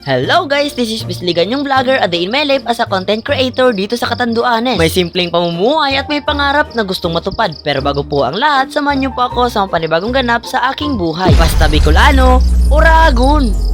Hello guys, this is Bisligan yung vlogger, a day in my life as a content creator dito sa Catanduanes. May simpleng pamumuhay at may pangarap na gustong matupad. Pero bago po ang lahat, samahan niyo po ako sa mga panibagong ganap sa aking buhay. Basta Bicolano, Uragon!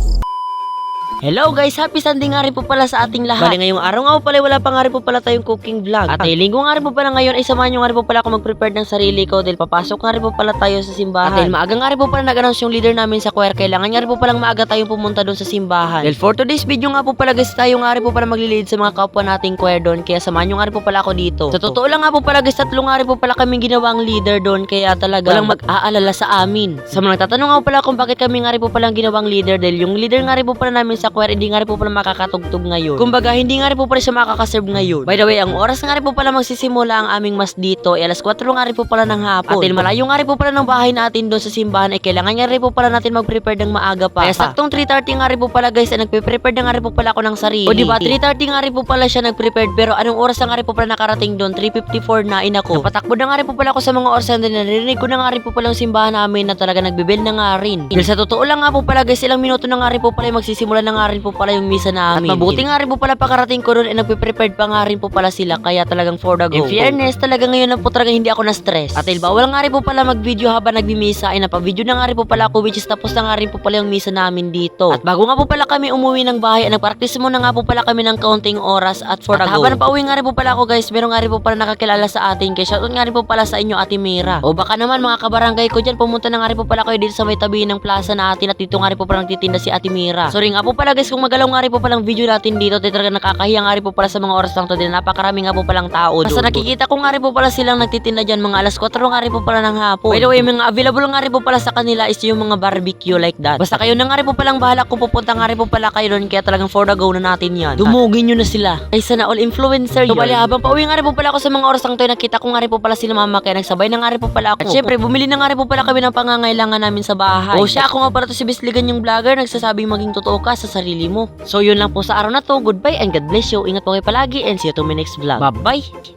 Hello guys, happy Sunday nga rin po pala sa ating lahat. Bali ngayong araw nga po pala, wala pa nga rin po pala tayong cooking vlog. At linggo nga rin po pala ngayon ay samahan nyo nga rin po pala ako mag-prepare ng sarili ko dahil papasok nga rin po pala tayo sa simbahan. At dahil maaga nga rin po pala nag-announce yung leader namin sa choir, kailangan nga rin po palang maaga tayong pumunta doon sa simbahan. Dahil for today's video nga po pala guys, tayo nga rin po pala magli-lead sa mga kapwa nating choir doon, kaya samahan nyo nga rin po pala ako dito. Sa totoo lang nga po pala guys, tatlo nga rin po pala kaming ginawang leader doon, kaya talaga walang mag-aalala sa amin. Sa mga nagtatanong nga po pala kung bakit kami nga rin po palang ginawang leader, dahil yung leader nga rin po pala namin sa choir, hindi nga rin po pala makakatugtog ngayon. Kumbaga, hindi nga rin po pala siya makakaserve ngayon. By the way, ang oras nga rin po pala magsisimula ang aming mas dito ay alas 4 nga rin po pala ng hapon. At dahil malayo nga rin po pala ng bahay natin doon sa simbahan ay kailangan nga rin po pala natin mag-prepare ng maaga pa. Kaya saktong 3:30 nga rin po pala guys ay nagpe-prepare na nga rin po pala ako ng sarili. O diba, 3:30 nga rin po pala siya nag-prepared, pero anong oras na nga rin po pala nakarating doon? 3:54 na inako. Napatakbo na nga rin po pala ako sa mga oras na narinig ko na nga rin po pala yung simbahan namin na talaga nagbibel na nga rin. Dahil sa totoo lang nga po pala guys, ilang minuto na nga rin po pala magsisimula na nga rin po pala yung misa namin. At mabuti nga rin po pala pagkarating ko doon ay nagpe-prepared pa nga rin po pala sila, kaya talagang for the go. In fairness, talaga ngayon na po talaga hindi ako na-stress. At dahil bawal nga rin po pala mag-video habang nagmimisa ay napag-video na nga rin po pala ako, which is tapos na nga rin po pala yung misa namin dito. At bago nga po pala kami umuwi ng bahay ay nagpractice muna nga po pala kami ng kaunting oras at for the go. Habang pauwi nga rin po pala ako guys, meron nga rin po pala nakakilala sa atin, kaya shoutout nga rin po pala sa inyo Ate Mira. O baka naman mga kabarangay ko dyan, pumunta na nga rin po pala kayo dito sa may tabi ng plaza natin at dito nga rin po pala nagtitinda si Ate Mira. Sorry nga po pala guys kung magalaw nga rin po palang video natin dito, talaga nakakahiya nga rin po pala sa mga oras lang to din, napakarami nga po palang tao doon. Basta nakikita ko nga rin po pala silang nagtitinda dyan mga alas 4 nga rin po pala ng hapon. By the way, mga available nga rin po pala sa kanila is yung mga barbecue like that. Basta kayo na nga rin po palang bahala kung pupunta nga rin po pala kayo doon, kaya talagang for the go na natin yan. Dumugin nyo na sila. Ay sana all influencer yun. So bali habang pauwi nga rin po pala ako sa mga oras lang to, nakita ko nga rin po pala sila mama, kaya nagsabay na nga rin po pala ako. At syempre, bumili na nga rin po pala kami ng pangangailangan namin sa bahay. O siya, ako nga pala to si Bisligan yung vlogger, nagsasabing maging totoo ka sa sarili mo. So yun lang po sa araw na to. Goodbye and God bless you. Ingat po kayo palagi and see you to my next vlog. Bye-bye!